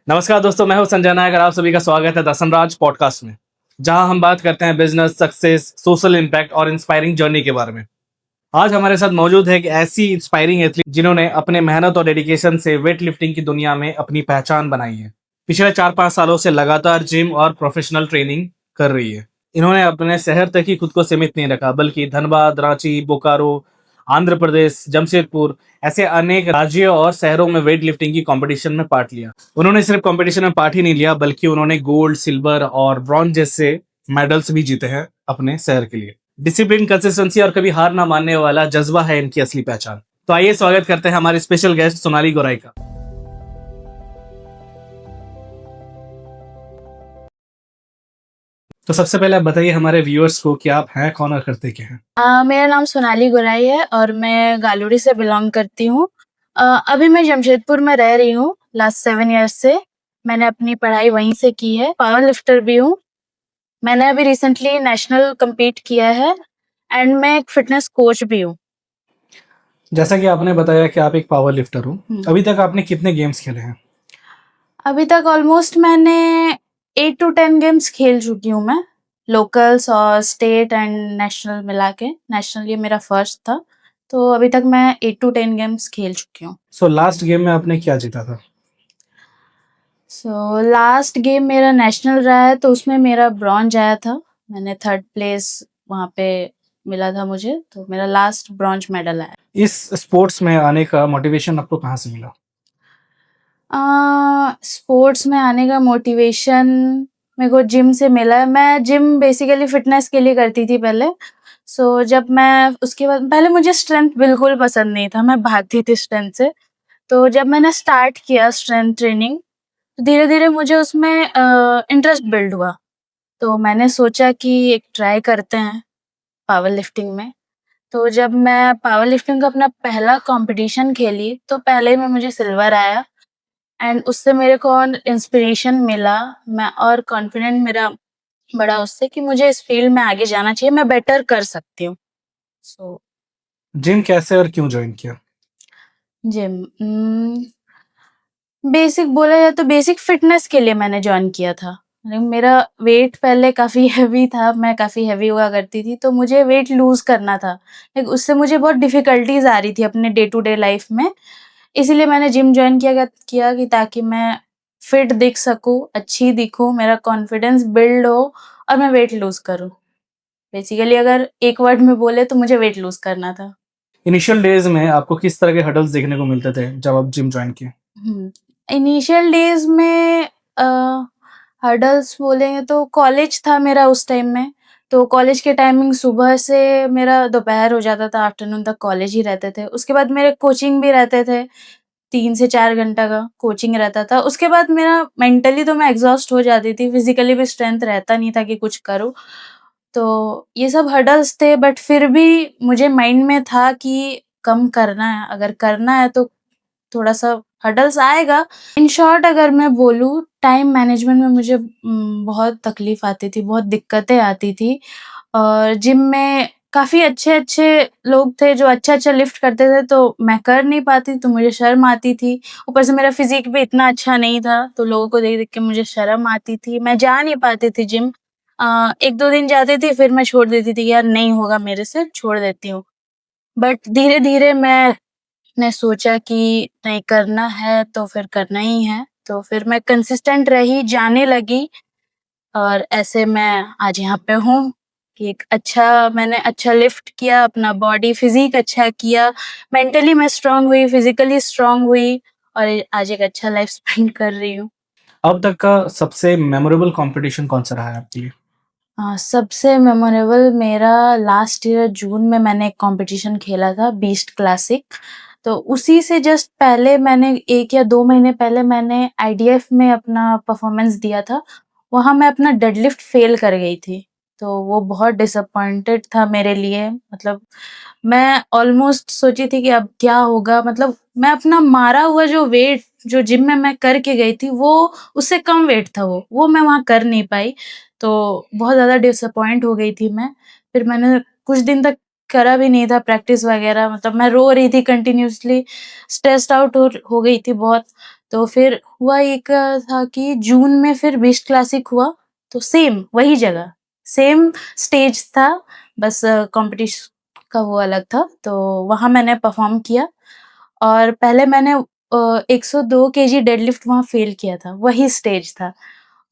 नमस्कार दोस्तों, मैं हूं संजय नायक। आप सभी का स्वागत है दर्शन राज पॉडकास्ट में, जहां हम बात करते हैं बिजनेस, सक्सेस, सोशल इम्पैक्ट और इंस्पायरिंग जर्नी के बारे में। आज हमारे साथ मौजूद है एक ऐसी इंस्पायरिंग एथलीट जिन्होंने अपने मेहनत और डेडिकेशन से वेट लिफ्टिंग की दुनिया में अपनी पहचान बनाई है। पिछले 4-5 सालों से लगातार जिम और प्रोफेशनल ट्रेनिंग कर रही है। इन्होंने अपने शहर तक ही खुद को सीमित नहीं रखा, बल्कि धनबाद, रांची, बोकारो, आंध्र प्रदेश, जमशेदपुर ऐसे अनेक राज्यों और शहरों में वेट लिफ्टिंग की कंपटीशन में पार्ट लिया। उन्होंने सिर्फ कंपटीशन में पार्ट ही नहीं लिया, बल्कि उन्होंने गोल्ड, सिल्वर और ब्रॉन्ज जैसे मेडल्स भी जीते हैं अपने शहर के लिए। डिसिप्लिन, कंसिस्टेंसी और कभी हार ना मानने वाला जज्बा है इनकी असली पहचान। तो आइए स्वागत करते हैं हमारे स्पेशल गेस्ट सोनाली गौराई का। तो सबसे पहले आप बताइए हमारे व्यूअर्स को कि आप हैं कौन और करते क्या हैं। मेरा नाम सोनाली गौराई है और मैं गालूड़ी से बिलोंग करती हूँ। अभी मैं जमशेदपुर में रह रही हूँ लास्ट 7 ईयर्स से। मैंने अपनी पढ़ाई वहीं से की है। पावर लिफ्टर भी हूँ। मैंने अभी रिसेंटली नेशनल compete किया है एंड मैं एक फिटनेस कोच भी हूँ। जैसा कि आपने बताया कि आप एक पावर लिफ्टर हो, अभी तक आपने कितने गेम्स खेले हैं? अभी तक ऑलमोस्ट मैंने 8 to 10 गेम्स खेल चुकी हूँ मैं, लोकल्स और स्टेट एंड नेशनल मिला के। नेशनल ये मेरा फर्स्ट था, तो अभी तक मैं 8 to 10 गेम्स खेल चुकी हूँ। सो लास्ट गेम में आपने क्या जीता था? लास्ट गेम मेरा नेशनल रहा है, तो उसमें मेरा ब्रॉन्ज आया था। मैंने 3rd प्लेस वहाँ पे मिला था मुझे, तो मेरा लास्ट ब्रॉन्ज मेडल आया। इस स्पोर्ट्स में आने का मोटिवेशन आपको कहाँ से मिला? स्पोर्ट्स में आने का मोटिवेशन मेरे को जिम से मिला है। मैं जिम बेसिकली फिटनेस के लिए करती थी पहले। जब मैं उसके बाद पहले मुझे स्ट्रेंथ बिल्कुल पसंद नहीं था, मैं भागती थी स्ट्रेंथ से। तो जब मैंने स्टार्ट किया स्ट्रेंथ ट्रेनिंग, धीरे-धीरे मुझे उसमें इंटरेस्ट बिल्ड हुआ। तो मैंने सोचा कि एक ट्राई करते हैं पावर लिफ्टिंग में। तो जब मैं पावर लिफ्टिंग का अपना पहला कंपटीशन खेली, तो पहले में मुझे सिल्वर आया एंड उससे मेरे को और इंस्पिरेशन मिला। मैं और कॉन्फिडेंट मेरा बढ़ा उससे कि मुझे इस फील्ड में आगे जाना चाहिए, मैं बेटर कर सकती हूँ। सो जिम कैसे और क्यों ज्वाइन किया? जिम बेसिक बोला जाए तो बेसिक फिटनेस के लिए मैंने जॉइन किया था। मेरा वेट पहले काफ़ी हेवी था, मैं काफ़ी हेवी हुआ करती थी, तो मुझे वेट लूज़ करना था। लाइक उससे मुझे बहुत डिफ़िकल्टीज़ आ रही थी अपने डे टू डे लाइफ़ में। इसीलिए मैंने जिम जॉइन किया कि ताकि मैं फिट दिख सकूँ, अच्छी दिखूँ, मेरा कॉन्फिडेंस बिल्ड हो और मैं वेट लूज़ करूँ। बेसिकली अगर एक वर्ड में बोले तो मुझे वेट लूज़ करना था। इनिशियल डेज में आपको किस तरह के हर्डल्स देखने को मिलते थे जब आप जिम ज्वाइन किए? इनिशियल डेज़ में हर्डल्स बोलेंगे तो कॉलेज था मेरा उस टाइम में, तो कॉलेज के टाइमिंग सुबह से मेरा दोपहर हो जाता था, आफ्टरनून तक कॉलेज ही रहते थे। उसके बाद मेरे कोचिंग भी रहते थे, 3 से 4 घंटा का कोचिंग रहता था। उसके बाद मेरा मेंटली तो मैं एग्ज़ॉस्ट हो जाती थी, फिज़िकली भी स्ट्रेंथ रहता नहीं था कि कुछ करूँ। तो ये सब हर्डल्स थे, बट फिर भी मुझे माइंड में था कि कम करना है, अगर करना है तो थोड़ा-सा हर्डल्स आएगा। इन शॉर्ट अगर मैं बोलूँ, टाइम मैनेजमेंट में मुझे बहुत तकलीफ़ आती थी, बहुत दिक्कतें आती थी और जिम में काफ़ी अच्छे-अच्छे लोग थे जो अच्छा-अच्छा लिफ्ट करते थे, तो मैं कर नहीं पाती, तो मुझे शर्म आती थी। ऊपर से मेरा फ़िज़ीक भी इतना अच्छा नहीं था, तो लोगों को देख-देख के मुझे शर्म आती थी। मैं जा नहीं पाती थी जिम। 1-2 दिन जाती थी, फिर मैं छोड़ देती थी कि यार नहीं होगा मेरे से, छोड़ देती हूँ। बट धीरे-धीरे मैंने सोचा कि नहीं करना है तो फिर करना ही है, तो फिर मैं कंसिस्टेंट रही, जाने लगी और ऐसे मैं आज यहाँ पे हूँ कि मैंने अच्छा लिफ्ट किया, अपना बॉडी फिज़िक अच्छा किया, मेंटली मैं स्ट्रॉन्ग हुई, फिज़िकली स्ट्रॉन्ग हुई और आज एक अच्छा लाइफ स्पेंड कर रही हूँ। अब तक का सबसे मेमोरेबल कंपटीशन कौन-सा रहा है आपके लिए? सबसे मेमोरेबल मेरा लास्ट ईयर जून में मैंने एक कॉम्पिटिशन खेला था, बीस्ट क्लासिक। तो उसी से जस्ट पहले मैंने 1 या 2 महीने पहले मैंने आईडीएफ में अपना परफॉर्मेंस दिया था। वहाँ मैं अपना डेडलिफ्ट फ़ेल कर गई थी, तो वो बहुत डिसअपॉइंटेड था मेरे लिए। मतलब मैं ऑलमोस्ट सोची थी कि अब क्या होगा? मतलब मैं अपना मारा हुआ जो वेट जो जिम में मैं करके गई थी, वो उससे कम वेट था वो मैं वहाँ कर नहीं पाई। तो बहुत ज़्यादा डिसअपॉइंट हो गई थी मैं। फिर मैंने कुछ दिन तक करा भी नहीं था प्रैक्टिस वगैरह, मतलब मैं रो रही थी कंटिन्यूअसली, स्ट्रेस्ड आउट हो गई थी बहुत। तो फिर हुआ एक था कि जून में फिर बीस्ट क्लासिक हुआ, तो सेम वही जगह, सेम स्टेज था, बस कॉम्पिटिशन का वो अलग था। तो वहाँ मैंने परफॉर्म किया और पहले मैंने 102 केजी डेडलिफ्ट वहाँ फेल किया था, वही स्टेज था।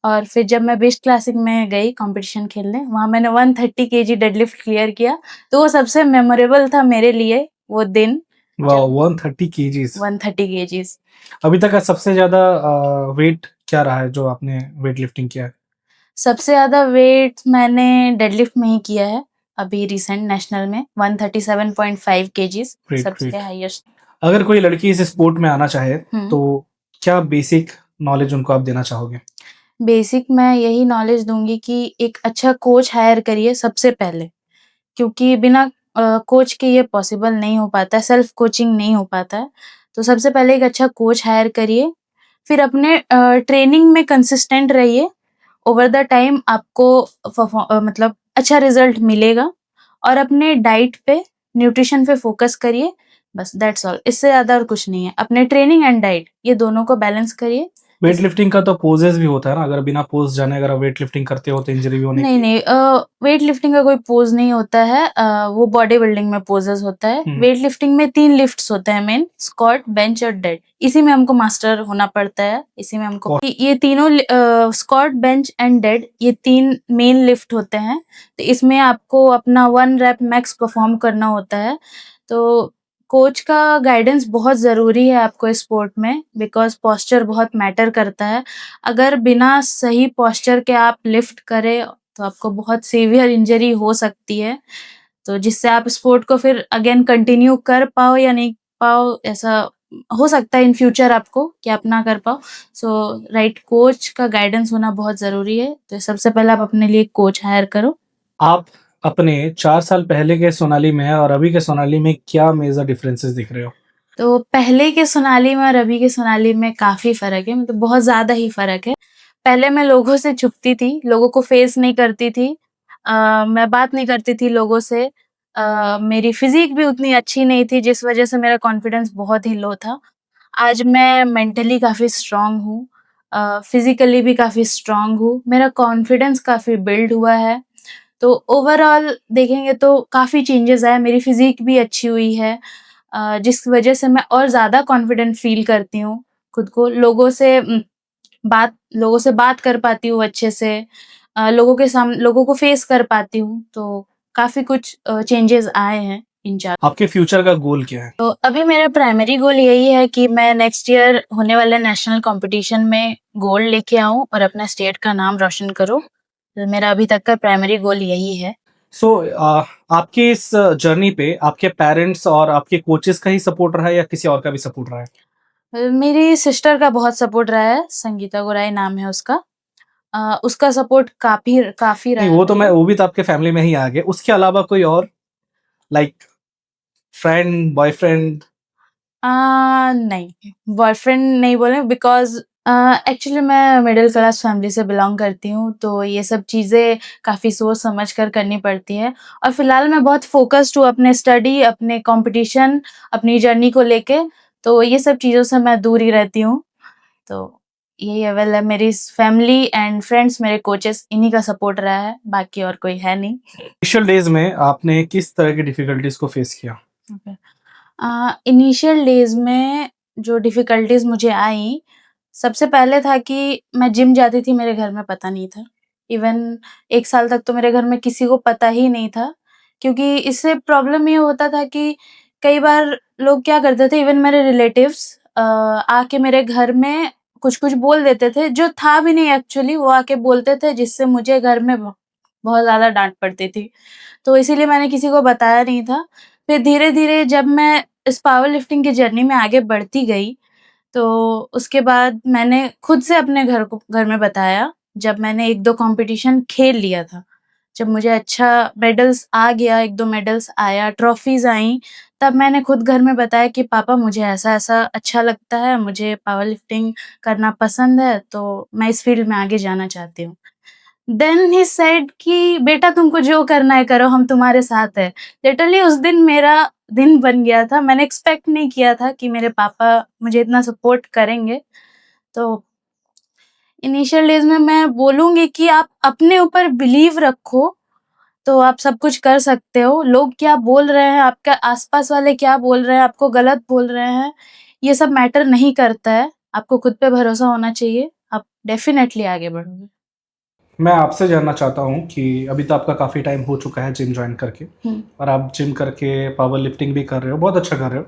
और फिर जब मैं बेस्ट क्लासिक में गई कंपटीशन खेलने, वहाँ मैंने 130 केजी डेडलिफ्ट क्लियर किया। तो वो सबसे मेमोरेबल था मेरे लिए वो दिन, वाह, जब 130 केजीज। 130 केजीज। अभी तक का सबसे ज्यादा वेट क्या रहा है जो आपने वेट लिफ्टिंग किया है? सबसे ज़्यादा वेट मैंने डेडलिफ्ट में ही किया है, अभी रिसेंट नेशनल में 137.5 केजीज ग्रेट, सबसे ग्रेट। हाईएस्ट। अगर कोई लड़की इस स्पोर्ट में आना चाहे हम्म। तो क्या बेसिक नॉलेज उनको आप देना चाहोगे? बेसिक मैं यही नॉलेज दूंगी कि एक अच्छा कोच हायर करिए सबसे पहले, क्योंकि बिना कोच के ये पॉसिबल नहीं हो पाता है, सेल्फ कोचिंग नहीं हो पाता है। तो सबसे पहले एक अच्छा कोच हायर करिए, फिर अपने ट्रेनिंग में कंसिस्टेंट रहिए। ओवर द टाइम आपको मतलब अच्छा रिजल्ट मिलेगा। और अपने डाइट पे, न्यूट्रिशन पे फोकस करिए, बस दैट्स ऑल। इससे ज़्यादा और कुछ नहीं है। अपने ट्रेनिंग एंड डाइट ये दोनों को बैलेंस करिए। वेट लिफ्टिंग का तो पोजेस भी होता है ना, अगर बिना पोज जाने अगर आप वेट लिफ्टिंग करते हो तो इंजरी भी होने नहीं की। नहीं, वेट लिफ्टिंग का कोई पोज नहीं होता है, वो बॉडी बिल्डिंग में पोजेस होता है। वेट लिफ्टिंग में 3 लिफ्ट्स होते हैं मेन, स्क्वाट, बेंच और डेड। इसी में हमको मास्टर होना पड़ता है, इसी में हमको ये तीनों स्क्वाट, बेंच एंड डेड, ये 3 मेन लिफ्ट होते हैं। तो इसमें आपको अपना 1 रैप मैक्स परफॉर्म करना होता है। तो कोच का गाइडेंस बहुत ज़रूरी है आपको इस स्पोर्ट में, बिकॉज पोस्चर बहुत मैटर करता है। अगर बिना सही पोस्चर के आप लिफ्ट करें तो आपको बहुत सीवियर इंजरी हो सकती है। तो जिससे आप स्पोर्ट को फिर अगेन कंटिन्यू कर पाओ या नहीं पाओ, ऐसा हो सकता है इन फ्यूचर आपको कि आप ना कर पाओ। सो राइट कोच का गाइडेंस होना बहुत ज़रूरी है। तो सबसे पहले आप अपने लिए कोच हायर करो। आप अपने 4 साल पहले के सोनाली में और अभी के सोनाली में क्या मेजर डिफरेंसेस दिख रहे हो? तो पहले के सोनाली में और अभी के सोनाली में काफ़ी फ़र्क है, मतलब बहुत ज़्यादा ही फ़र्क है। पहले मैं लोगों से छुपती थी, लोगों को फेस नहीं करती थी, मैं बात नहीं करती थी लोगों से। मेरी फिजिक भी उतनी अच्छी नहीं थी, जिस वजह से मेरा कॉन्फिडेंस बहुत ही लो था। आज मैं मेंटली काफ़ी स्ट्रांग हूँ, फिजिकली भी काफ़ी स्ट्रांग हूँ, मेरा कॉन्फिडेंस काफ़ी बिल्ड हुआ है। तो ओवरऑल देखेंगे तो काफ़ी चेंजेस आए, मेरी फिजिक भी अच्छी हुई है, जिस वजह से मैं और ज़्यादा कॉन्फिडेंट फील करती हूँ खुद को। लोगों से बात कर पाती हूँ अच्छे से, लोगों को फेस कर पाती हूँ। तो काफ़ी कुछ चेंजेस आए हैं इन 4। आपके फ्यूचर का गोल क्या है? तो अभी मेरा प्राइमरी गोल यही है कि मैं नेक्स्ट ईयर होने वाले नेशनल कंपटीशन में गोल्ड लेके आऊँ और अपना स्टेट का नाम रोशन करूँ। तो मेरा अभी तक का प्राइमरी गोल यही है। सो आपके इस जर्नी पे आपके पेरेंट्स और आपके कोचेस का ही सपोर्ट रहा है या किसी और का भी सपोर्ट रहा है? मेरी सिस्टर का बहुत सपोर्ट रहा है, संगीता गोराई नाम है उसका। उसका सपोर्ट काफ़ी रहा नहीं, है मुझे। वो भी तो आपके फैमिली में ही आ गए। उसके अलावा कोई और, लाइक फ्रेंड, बॉयफ्रेंड? नहीं, बॉयफ्रेंड नहीं बोले, बिकॉज़ एक्चुअली मैं मिडिल क्लास फैमिली से बिलॉन्ग करती हूँ, तो ये सब चीज़ें काफ़ी सोच समझ कर करनी पड़ती हैं। और फिलहाल मैं बहुत फ़ोकस्ड हूँ अपने स्टडी, अपने कॉम्पिटिशन, अपनी जर्नी को लेके, तो ये सब चीज़ों से मैं दूर ही रहती हूँ। तो यही है, वेल मेरी फैमिली एंड फ्रेंड्स, मेरे कोचेस, इन्हीं का सपोर्ट रहा है, बाकी और कोई है नहीं। इनिशियल डेज में आपने किस तरह की डिफिकल्टीज को फेस किया? ओके। इनिशियल डेज़ में जो डिफ़िकल्टीज़ मुझे आई, सबसे पहले था कि मैं जिम जाती थी, मेरे घर में पता नहीं था। इवन 1 साल तक तो मेरे घर में किसी को पता ही नहीं था, क्योंकि इससे प्रॉब्लम ये होता था कि कई बार लोग क्या करते थे, इवन मेरे रिलेटिव्स आके मेरे घर में कुछ-कुछ बोल देते थे, जो था भी नहीं एक्चुअली, वो आके बोलते थे, जिससे मुझे घर में बहुत ज़्यादा डाँट पड़ती थी। तो इसीलिए मैंने किसी को बताया नहीं था। फिर धीरे-धीरे जब मैं इस पावर लिफ्टिंग की जर्नी में आगे बढ़ती गई, तो उसके बाद मैंने खुद से अपने घर में बताया, जब मैंने 1-2 कॉम्पिटिशन खेल लिया था। जब मुझे अच्छा मेडल्स आ गया, 1-2 मेडल्स आया, ट्रॉफीज़ आईं, तब मैंने खुद घर में बताया कि पापा मुझे ऐसा-ऐसा अच्छा लगता है, मुझे पावर लिफ्टिंग करना पसंद है, तो मैं इस फ़ील्ड में आगे जाना चाहती हूँ। देन ही सेड कि बेटा तुमको जो करना है करो, हम तुम्हारे साथ है। लिटरली उस दिन मेरा दिन बन गया था। मैंने एक्सपेक्ट नहीं किया था कि मेरे पापा मुझे इतना सपोर्ट करेंगे। तो इनिशियल डेज़ में मैं बोलूँगी कि आप अपने ऊपर बिलीव रखो, तो आप सब कुछ कर सकते हो। लोग क्या बोल रहे हैं, आपके आस-पास वाले क्या बोल रहे हैं, आपको गलत बोल रहे हैं, ये सब मैटर नहीं करता है। आपको खुद पे भरोसा होना चाहिए, आप डेफ़िनेटली आगे बढ़ोगे। मैं आपसे जानना चाहता हूँ कि अभी तो आपका काफ़ी टाइम हो चुका है जिम जॉइन करके, और आप जिम करके पावर लिफ्टिंग भी कर रहे हो, बहुत अच्छा कर रहे हो।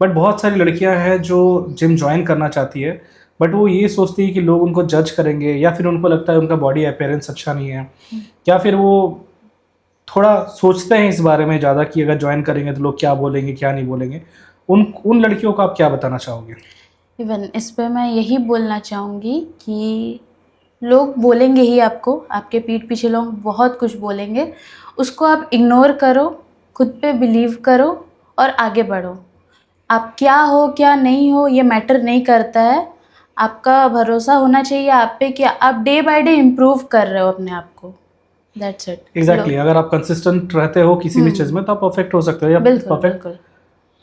बट बहुत सारी लड़कियां हैं जो जिम जॉइन करना चाहती है, बट वो ये सोचती है कि लोग उनको जज करेंगे, या फिर उनको लगता है उनका बॉडी अपीयरेंस अच्छा नहीं है, या फिर वो थोड़ा सोचते हैं इस बारे में ज़्यादा कि अगर ज्वाइन करेंगे तो लोग क्या बोलेंगे क्या नहीं बोलेंगे। उन उन लड़कियों को आप क्या बताना चाहोगे? इवन इस पे मैं यही बोलना चाहूँगी कि लोग बोलेंगे ही आपको, आपके पीठ पीछे लोग बहुत कुछ बोलेंगे, उसको आप इग्नोर करो, खुद पे बिलीव करो और आगे बढ़ो। आप क्या हो, क्या नहीं हो, ये मैटर नहीं करता है। आपका भरोसा होना चाहिए आप पे कि आप डे बाय डे इम्प्रूव कर रहे हो अपने आप को। That's it. एग्जैक्टली अगर आप कंसिस्टेंट रहते हो किसी भी चीज़ में तो आप परफेक्ट हो सकते हो, या बिल्कुल, परफेक्ट बिल्कुल।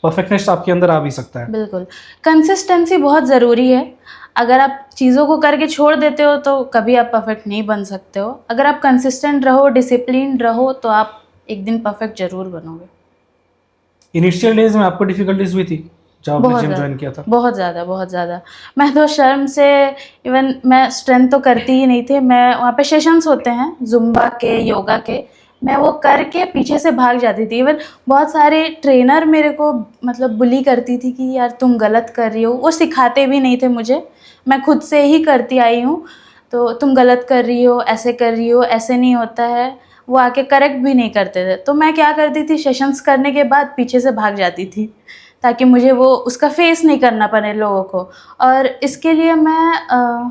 परफेक्टनेस आपके अंदर आ भी सकता है। बिल्कुल, कंसिस्टेंसी बहुत ज़रूरी है। अगर आप चीज़ों को करके छोड़ देते हो तो कभी आप परफेक्ट नहीं बन सकते हो। अगर आप कंसिस्टेंट रहो, डिसिप्लिन्ड रहो तो आप एक दिन परफेक्ट ज़रूर बनोगे। इनिशियल डेज में आपको डिफिकल्टीज हुई थी जब आपने बहुत जिम ज़्यादा, ज्वाइन किया था? बहुत ज़्यादा, बहुत ज़्यादा। मैं तो शर्म से इवन मैं स्ट्रेंथ तो करती ही नहीं थी। मैं वहाँ पे सेशंस होते हैं ज़ुम्बा के, योगा के, मैं वो करके पीछे से भाग जाती थी। इवन बहुत सारे ट्रेनर मेरे को मतलब बुली करती थी कि यार तुम गलत कर रही हो। वो सिखाते भी नहीं थे मुझे, मैं खुद से ही करती आई हूँ। तो तुम गलत कर रही हो, ऐसे कर रही हो, ऐसे नहीं होता है। वो आके करेक्ट भी नहीं करते थे। तो मैं क्या करती थी, सेशंस करने के बाद पीछे से भाग जाती थी, ताकि मुझे वो उसका फेस नहीं करना पड़े लोगों को। और इसके लिए मैं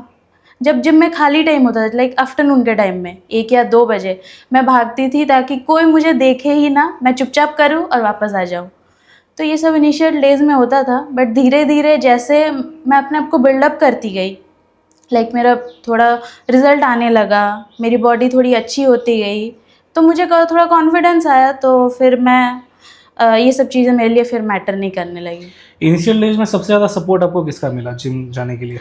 जब जिम में खाली टाइम होता था, लाइक आफ्टरनून के टाइम में 1 या 2 बजे, मैं भागती थी ताकि कोई मुझे देखे ही ना, मैं चुपचाप करूँ और वापस आ जाऊँ। तो ये सब इनिशियल डेज़ में होता था, बट धीरे-धीरे जैसे मैं अपने आप को बिल्डअप करती गई, लाइक मेरा थोड़ा रिज़ल्ट आने लगा, मेरी बॉडी थोड़ी अच्छी होती गई, तो मुझे थोड़ा कॉन्फिडेंस आया, तो फिर ये सब चीज़ें मेरे लिए फिर मैटर नहीं करने लगी। इनिशियल डेज में सबसे ज़्यादा सपोर्ट आपको किसका मिला जिम जाने के लिए?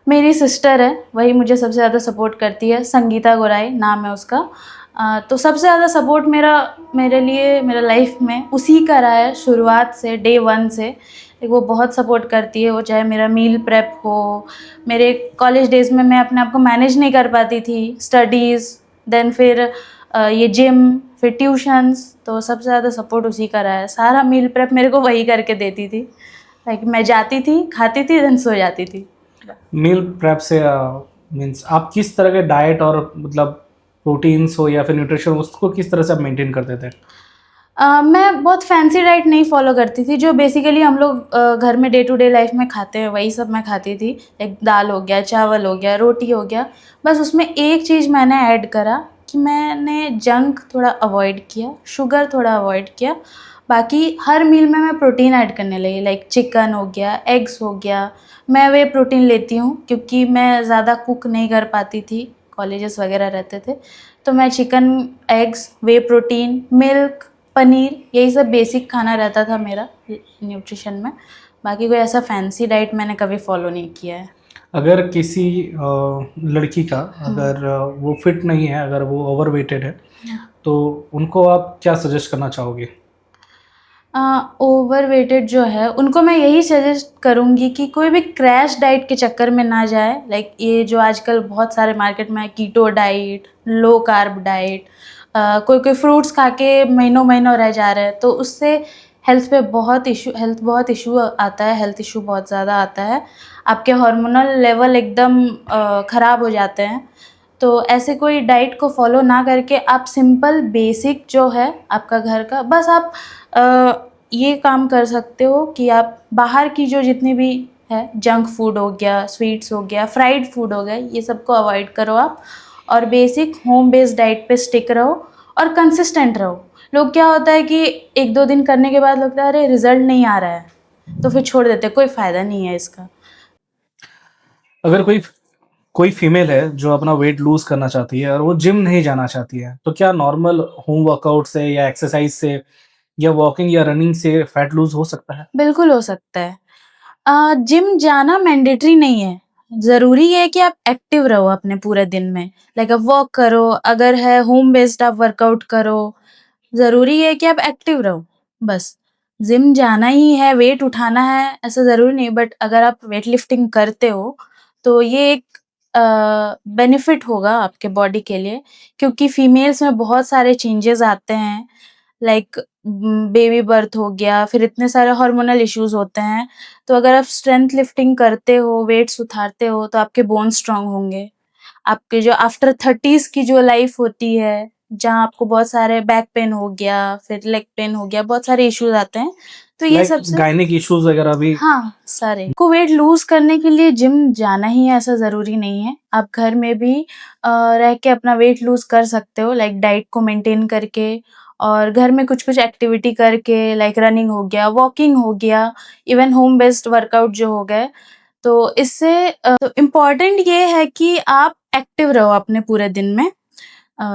मेरी सिस्टर है, वही मुझे सबसे ज़्यादा सपोर्ट करती है, संगीता गोराई नाम है उसका। तो सबसे ज़्यादा सपोर्ट मेरे लिए मेरा लाइफ में उसी का रहा है, शुरुआत से, डे 1 से। वो बहुत सपोर्ट करती है, वो चाहे मेरा मील प्रेप हो, मेरे कॉलेज डेज़ में मैं अपने आप को मैनेज नहीं कर पाती थी, स्टडीज़, देन फिर ये जिम, फिर ट्यूशन्स, तो सबसे ज़्यादा सपोर्ट उसी का रहा है। सारा मील प्रेप मेरे को वही करके देती थी, लाइक मैं जाती थी, खाती थी, देन सो जाती थी। मील प्रेप से मीन्स आप किस तरह के डाइट और मतलब प्रोटीन्स हो या फिर न्यूट्रिशन, उसको किस तरह से आप मेंटेन करते थे? मैं बहुत फैंसी डाइट नहीं फॉलो करती थी, जो बेसिकली हम लोग घर में डे टू डे लाइफ में खाते हैं वही सब मैं खाती थी। एक दाल हो गया, चावल हो गया, रोटी हो गया। बस उसमें एक चीज़ मैंने ऐड करा कि मैंने जंक थोड़ा अवॉइड किया, शुगर थोड़ा अवॉइड किया। बाकी हर मील में मैं प्रोटीन ऐड करने लगी, लाइक चिकन हो गया, एग्स हो गया। मैं वे प्रोटीन लेती हूँ क्योंकि मैं ज़्यादा कुक नहीं कर पाती थी, कॉलेजेस वगैरह रहते थे। तो मैं चिकन, एग्स, वे प्रोटीन, मिल्क, पनीर, यही सब बेसिक खाना रहता था मेरा न्यूट्रिशन में। बाकी कोई ऐसा फैंसी डाइट मैंने कभी फॉलो नहीं किया है। अगर किसी लड़की का अगर वो फिट नहीं है, अगर वो ओवरवेटेड है, तो उनको आप क्या सजेस्ट करना चाहोगे? ओवरवेटेड जो है उनको मैं यही सजेस्ट करूँगी कि कोई भी क्रैश डाइट के चक्कर में ना जाए। लाइक ये जो आजकल बहुत सारे मार्केट में है, keto diet, low carb diet, कोई कोई फ्रूट्स खा के महीनों महीनों रह जा रहे हैं, तो उससे हेल्थ बहुत इशू आता है, हेल्थ इशू बहुत ज़्यादा आता है। आपके हार्मोनल लेवल एकदम ख़राब हो जाते हैं। तो ऐसे कोई डाइट को फॉलो ना करके आप सिंपल बेसिक जो है आपका घर का, बस आप ये काम कर सकते हो कि आप बाहर की जो जितनी भी है, जंक फूड हो गया, स्वीट्स हो गया, फ्राइड फूड हो गया, ये सबको अवॉइड करो आप, और बेसिक होम बेस्ड डाइट पे स्टिक रहो और कंसिस्टेंट रहो। लोग क्या होता है कि 1-2 दिन करने के बाद लगता है अरे रिजल्ट नहीं आ रहा है, तो फिर छोड़ देते हैं, कोई फ़ायदा नहीं है इसका। अगर कोई कोई फीमेल है जो अपना वेट लूज करना चाहती है और वो जिम नहीं जाना चाहती है, तो क्या नॉर्मल होम वर्कआउट से या एक्सरसाइज से या वॉकिंग या रनिंग से फैट लूज हो सकता है? बिल्कुल हो सकता है। जिम जाना मैंडेटरी नहीं है। ज़रूरी है कि आप एक्टिव रहो अपने पूरे दिन में। लाइक आप वॉक करो, अगर है होम बेस्ड आप वर्कआउट करो। ज़रूरी है कि आप एक्टिव रहो, बस। जिम जाना ही है, वेट उठाना है, ऐसा ज़रूरी नहीं, बट अगर आप वेट लिफ्टिंग करते हो, तो ये एक बेनिफिट होगा आपके बॉडी के लिए, क्योंकि फीमेल्स में बहुत सारे चेंजेज़ आते हैं। लाइक बेबी बर्थ हो गया, फिर इतने सारे हार्मोनल इश्यूज़ होते हैं। तो अगर आप स्ट्रेंथ लिफ्टिंग करते हो, वेट्स उठाते हो, तो आपके बोन्स स्ट्रॉन्ग होंगे। आपके जो आफ्टर 30s की जो लाइफ होती है, जहाँ आपको बहुत सारे बैक पेन हो गया, फिर लेग पेन हो गया, बहुत सारे इश्यूज़ आते हैं। तो ये लाइक सबसे गायनिक इश्यूज वगैरह भी? हाँ, सारे। को वेट लूज़ करने के लिए जिम जाना ही है ऐसा ज़रूरी नहीं है। आप घर में भी रह के अपना वेट लूज़ कर सकते हो, लाइक डाइट को मेंटेन करके और घर में कुछ-कुछ एक्टिविटी करके, लाइक रनिंग हो गया, वॉकिंग हो गया, इवन होम बेस्ड वर्कआउट जो हो गए। तो इससे तो इम्पोर्टेंट ये है कि आप एक्टिव रहो अपने पूरे दिन में। अ,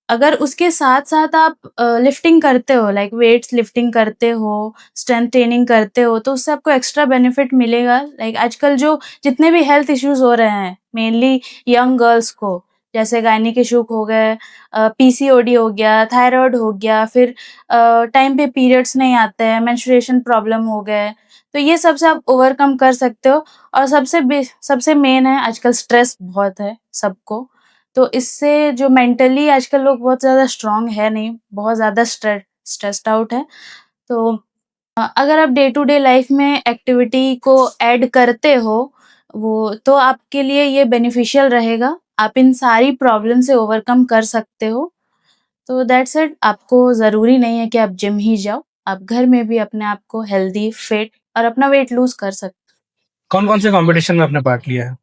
अगर उसके साथ-साथ आप लिफ्टिंग करते हो, लाइक वेट्स लिफ्टिंग करते हो, स्ट्रेंथ ट्रेनिंग करते हो, तो उससे आपको एक्स्ट्रा बेनिफिट मिलेगा। लाइक आजकल जो जितने भी हेल्थ इश्यूज़ हो रहे हैं, मेनली यंग गर्ल्स को, जैसे गायनिक इश्यू हो गए, पीसीओडी हो गया, थायरॉइड हो गया, फिर टाइम पे पीरियड्स नहीं आते हैं, मेंस्ट्रुएशन प्रॉब्लम हो गए, तो ये सब से आप ओवरकम कर सकते हो। और सबसे मेन है, आजकल स्ट्रेस बहुत है सबको, तो इससे जो मेंटली आजकल लोग बहुत ज़्यादा स्ट्रॉन्ग है नहीं, बहुत ज़्यादा स्ट्रेस्ड आउट है। तो अगर आप डे टू डे लाइफ में एक्टिविटी को ऐड करते हो, वो तो आपके लिए ये बेनिफिशियल रहेगा। आप इन सारी प्रॉब्लम से ओवरकम कर सकते हो। तो दैट्स इट। आपको ज़रूरी नहीं है कि आप जिम ही जाओ, आप घर में भी अपने आप को हेल्दी, फिट और अपना वेट लूज़ कर सकते हो। कौन-कौन से कॉम्पिटिशन में आपने पार्ट लिया है?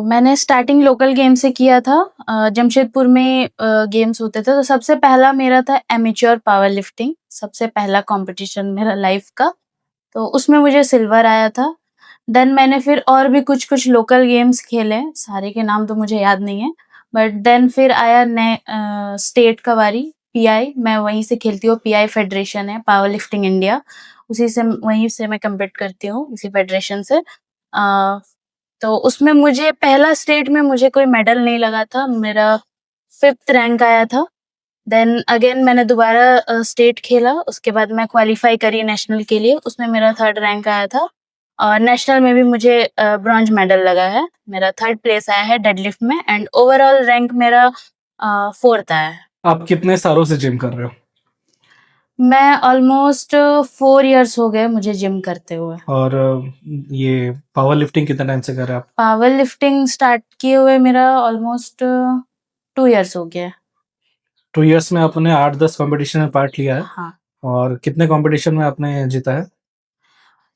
मैंने स्टार्टिंग लोकल गेम से किया था। जमशेदपुर में गेम्स होते थे, तो सबसे पहला मेरा था एमेच्योर पावर लिफ्टिंग, सबसे पहला कॉम्पिटिशन मेरा लाइफ का, तो उसमें मुझे सिल्वर आया था। देन मैंने फिर और भी कुछ-कुछ लोकल गेम्स खेले, सारे के नाम तो मुझे याद नहीं है, बट देन फिर आया स्टेट का बारी, पीआई, मैं वहीं से खेलती हूँ, पीआई फेडरेशन है, पावर लिफ्टिंग इंडिया, वहीं से मैं कम्पीट करती हूँ, उसी फेडरेशन से। अ तो उसमें मुझे पहला स्टेट में मुझे कोई मेडल नहीं लगा था, मेरा 5th रैंक आया था। देन अगेन मैंने दोबारा स्टेट खेला, उसके बाद मैं क्वालीफाई करी नेशनल के लिए, उसमें मेरा 3rd रैंक आया था। और नेशनल में भी मुझे ब्रॉन्ज मेडल लगा है, मेरा 3rd प्लेस आया है डेडलिफ्ट में, एंड ओवरऑल रैंक मेरा 4th आया है। आप कितने सालों से जिम कर रहे हो? मैं ऑलमोस्ट 4 इयर्स हो गए मुझे जिम करते हुए। और ये पावर लिफ्टिंग कितने टाइम से कर रहे हैं आप? पावर लिफ्टिंग स्टार्ट किए हुए मेरा ऑलमोस्ट 2 इयर्स हो गया है। 2 इयर्स में आपने 8-10 कॉम्पिटिशन में पार्ट लिया है हाँ। और कितने कॉम्पिटिशन में आपने जीता है?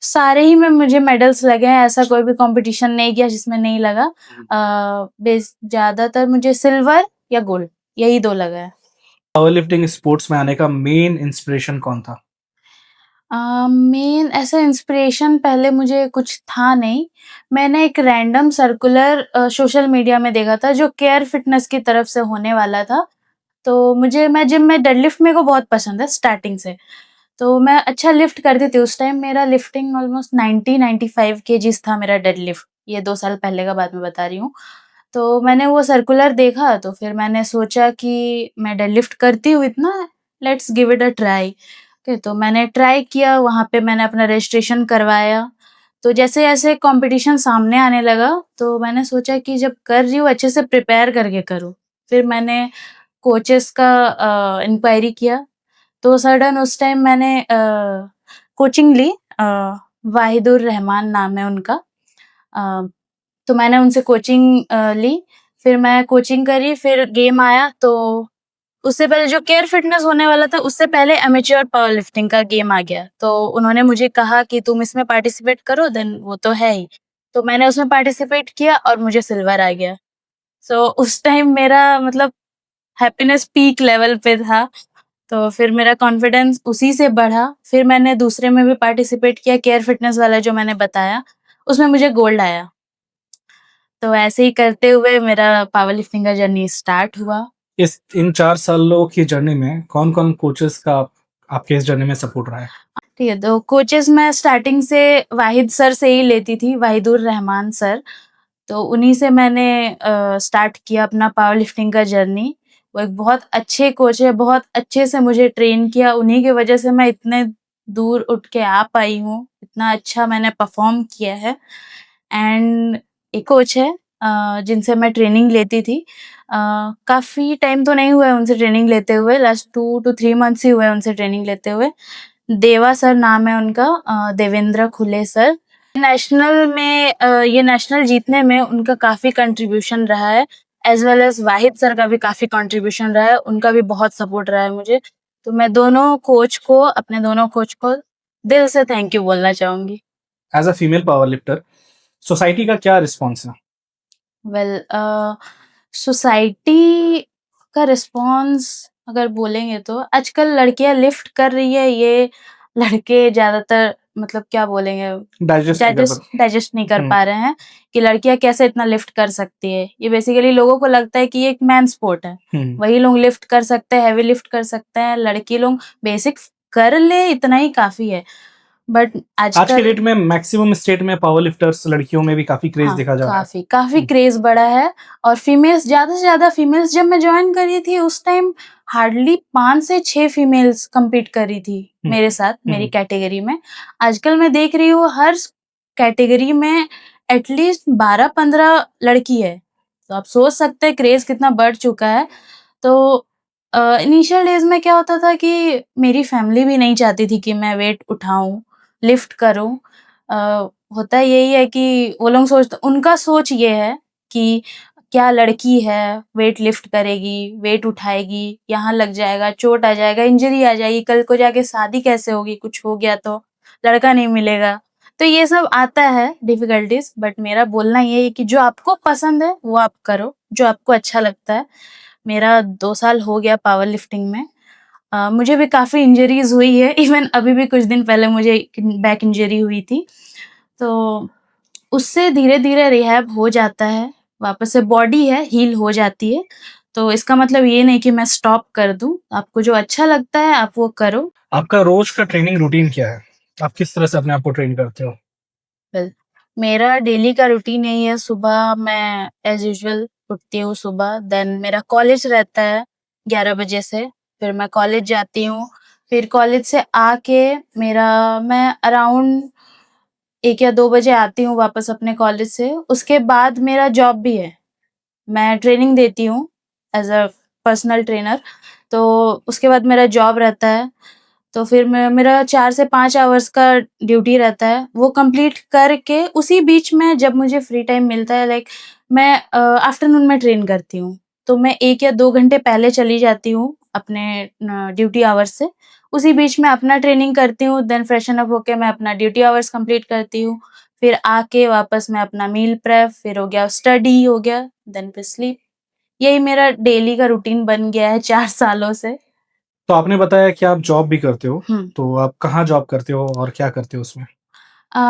सारे ही में मुझे मेडल्स लगे हैं, ऐसा कोई भी कॉम्पिटिशन नहीं किया जिसमें नहीं लगा। बेस ज़्यादातर मुझे सिल्वर या गोल्ड, यही 2 लगा है। पावर लिफ्टिंग स्पोर्ट्स में आने का मेन इंस्पिरेशन कौन था? मेन ऐसा इंस्पिरेशन पहले मुझे कुछ था नहीं। मैंने एक रैंडम सर्कुलर सोशल मीडिया में देखा था जो केयर फिटनेस की तरफ से होने वाला था। तो मैं जिम में डेडलिफ्ट मेरे को बहुत पसंद है स्टार्टिंग से। तो मैं अच्छा लिफ्ट करती थी, उस टाइम मेरा लिफ्टिंग ऑलमोस्ट 90-95 केजीज़ था मेरा डेडलिफ्ट। ये 2 साल पहले का बात मैं बता रही हूँ। तो मैंने वो सर्कुलर देखा, तो फिर मैंने सोचा कि मैं डेडलिफ्ट करती हूँ इतना, let's give it a try. Okay, तो मैंने ट्राई किया, वहाँ पे मैंने अपना रजिस्ट्रेशन करवाया। तो जैसे-जैसे कॉम्पिटिशन सामने आने लगा, तो मैंने सोचा कि जब कर रही हूँ अच्छे से प्रिपेयर करके करूँ। फिर मैंने कोचेस का इंक्वायरी किया, तो सडन उस टाइम मैंने कोचिंग ली। वाहिदुर रहमान नाम है उनका। अ, तो मैंने उनसे कोचिंग ली, फिर मैं कोचिंग करी, फिर गेम आया, तो उससे पहले जो केयर फिटनेस होने वाला था, उससे पहले एमेच्योर पावर लिफ्टिंग का गेम आ गया। तो उन्होंने मुझे कहा कि तुम इसमें पार्टिसिपेट करो, देन वो तो है ही। तो मैंने उसमें पार्टिसिपेट किया और मुझे सिल्वर आ गया। सो उस टाइम मेरा मतलब हैप्पीनेस पीक लेवल पे था। तो फिर मेरा कॉन्फिडेंस उसी से बढ़ा। फिर मैंने दूसरे में भी पार्टिसिपेट किया, केयर फिटनेस वाला जो मैंने बताया, उसमें मुझे गोल्ड आया। तो ऐसे ही करते हुए मेरा पावर लिफ्टिंग का जर्नी स्टार्ट हुआ। इन 4 सालों की जर्नी में कौन-कौन कोचेस का आपके इस जर्नी में सपोर्ट रहा है? ठीक है, तो कोचेस मैं स्टार्टिंग से वाहिद सर से ही लेती थी, वाहिदुर रहमान सर। तो उन्हीं से मैंने स्टार्ट किया अपना पावर लिफ्टिंग का जर्नी। वो एक बहुत अच्छे कोच है, बहुत अच्छे से मुझे ट्रेन किया, उन्हीं की वजह से मैं इतने दूर उठ के आ पाई हूँ, इतना अच्छा मैंने परफ़ॉर्म किया है। एंड एक कोच है जिनसे मैं ट्रेनिंग लेती थी। काफ़ी टाइम तो नहीं हुआ है उनसे ट्रेनिंग लेते हुए, लास्ट 2 to 3 मंथ्स ही हुए हैं उनसे ट्रेनिंग लेते हुए। देवा सर नाम है उनका, देवेंद्र खुले सर। नेशनल में ये नेशनल जीतने में उनका काफ़ी कंट्रीब्यूशन रहा है, एज़ वेल एज़ वाहिद सर का भी काफ़ी कंट्रीब्यूशन रहा है, उनका भी बहुत सपोर्ट रहा है मुझे। तो मैं अपने दोनों कोच को दिल से थैंक यू बोलना चाहूँगी। As a female power lifter society का क्या रिस्पॉन्स है? वेल सोसाइटी का रिस्पॉन्स अगर बोलेंगे तो आजकल लड़कियां लिफ्ट कर रही है, ये लड़के ज्यादातर मतलब क्या बोलेंगे, डाइजेस्ट नहीं कर पा रहे हैं कि लड़कियां कैसे इतना लिफ्ट कर सकती है। ये बेसिकली लोगों को लगता है कि ये एक मैन स्पोर्ट है, वही लोग लिफ्ट कर सकते हैं, हैवी लिफ्ट कर सकते हैं, लड़की लोग बेसिक कर ले इतना ही काफी है। बट आज के आजकल डेट में मैक्सिमम स्टेट में पावर लिफ्टर्स लड़कियों में भी काफी क्रेज देखा जा रहा है। काफी क्रेज बढ़ा है। और फीमेल्स ज्यादा से ज्यादा फीमेल्स, जब मैं ज्वाइन करी थी उस टाइम हार्डली 5 से 6 फीमेल्स compete कर रही थी मेरे साथ, मेरी कैटेगरी में। आजकल मैं देख रही हूँ हर कैटेगरी में एटलीस्ट 12-15 लड़की है। तो आप सोच सकते हैं क्रेज कितना बढ़ चुका है। तो इनिशियल डेज में क्या होता था कि मेरी फैमिली भी नहीं चाहती थी कि मैं वेट उठाऊं, लिफ्ट करूं। होता यही है कि वो लोग उनका सोच ये है कि क्या लड़की है, वेट लिफ्ट करेगी, वेट उठाएगी, यहाँ लग जाएगा, चोट आ जाएगा, इंजरी आ जाएगी, कल को जाके शादी कैसे होगी, कुछ हो गया तो लड़का नहीं मिलेगा। तो ये सब आता है डिफिकल्टीज। बट मेरा बोलना ये है कि जो आपको पसंद है वो आप करो, जो आपको अच्छा लगता है। मेरा 2 साल हो गया पावर लिफ्टिंग में। मुझे भी काफ़ी इंजरीज़ हुई है, इवन अभी भी कुछ दिन पहले मुझे बैक इंजरी हुई थी। तो उससे धीरे-धीरे रिहैब हो जाता है, वापस से बॉडी है हील हो जाती है। तो इसका मतलब ये नहीं कि मैं स्टॉप कर दूँ, आपको जो अच्छा लगता है आप वो करो। आपका रोज का ट्रेनिंग रूटीन क्या है? आप किस तरह से अपने आप को ट्रेन करते हो? वेल मेरा डेली का रूटीन यही है, सुबह मैं एज़ यूजुअल उठती हूँ सुबह, देन मेरा कॉलेज रहता है 11 बजे से, फिर मैं कॉलेज जाती हूँ। फिर कॉलेज से आके मैं अराउंड 1 या 2 बजे आती हूँ वापस अपने कॉलेज से। उसके बाद मेरा जॉब भी है, मैं ट्रेनिंग देती हूँ एज़ अ पर्सनल ट्रेनर। तो उसके बाद मेरा जॉब रहता है। तो फिर मेरा 4 से 5 आवर्स का ड्यूटी रहता है, वो कंप्लीट करके उसी बीच में जब मुझे फ्री टाइम मिलता है, लाइक मैं आफ्टरनून में ट्रेन करती हूँ। तो मैं 1 या 2 घंटे पहले चली जाती हूँ अपने ड्यूटी आवर्स से। उसी बीच में अपना ट्रेनिंग करती हूँ, देन फ्रेशन अप होके मैं अपना ड्यूटी आवर्स कंप्लीट करती हूँ। फिर आके वापस मैं अपना मील प्रेप, फिर हो गया स्टडी हो गया, देन फिर स्लीप। यही मेरा डेली का रूटीन बन गया है 4 सालों से। तो आपने बताया कि आप जॉब भी करते हो, हुँ। तो आप कहाँ जॉब करते हो और क्या करते हो उसमें?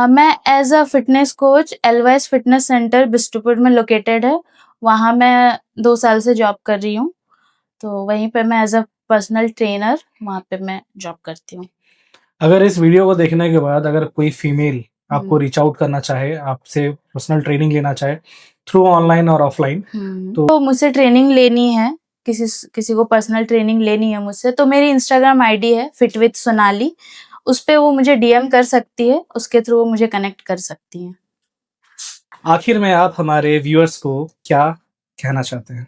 मैं as a fitness coach Elvis fitness centre Bistupur में लोकेटेड है, वहाँ मैं 2 साल से जॉब कर रही हूँ। तो वहीं पे मैं एज़ अ पर्सनल ट्रेनर वहाँ पे मैं जॉब करती हूँ। अगर इस वीडियो को देखने के बाद अगर कोई फीमेल आपको हुँ। रीच आउट करना चाहे, आपसे पर्सनल ट्रेनिंग लेना चाहे थ्रू ऑनलाइन और ऑफलाइन, तो मुझसे ट्रेनिंग लेनी है, किसी को पर्सनल ट्रेनिंग लेनी है मुझसे, तो मेरी इंस्टाग्राम आईडी है फिट विद सोनाली, उस पे वो मुझे डीएम कर सकती है, उसके थ्रू वो मुझे कनेक्ट कर सकती हैं। आखिर में आप हमारे व्यूअर्स को क्या कहना चाहते हैं?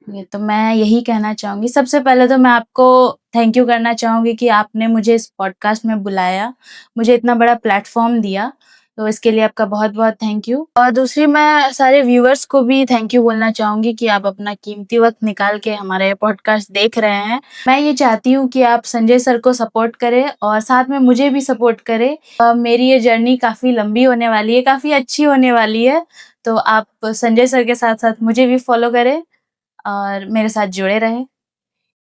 ये तो मैं यही कहना चाहूँगी, सबसे पहले तो मैं आपको थैंक यू करना चाहूँगी कि आपने मुझे इस पॉडकास्ट में बुलाया, मुझे इतना बड़ा प्लेटफ़ॉर्म दिया, तो इसके लिए आपका बहुत-बहुत थैंक यू। और दूसरी मैं सारे व्यूअर्स को भी थैंक यू बोलना चाहूँगी कि आप अपना कीमती वक़्त निकाल के हमारा ये पॉडकास्ट देख रहे हैं। मैं ये चाहती हूँ कि आप संजय सर को सपोर्ट करें और साथ में मुझे भी सपोर्ट करें। मेरी ये जर्नी काफ़ी लंबी होने वाली है, काफ़ी अच्छी होने वाली है, तो आप संजय सर के साथ-साथ मुझे भी फ़ॉलो करें और मेरे साथ जुड़े रहें।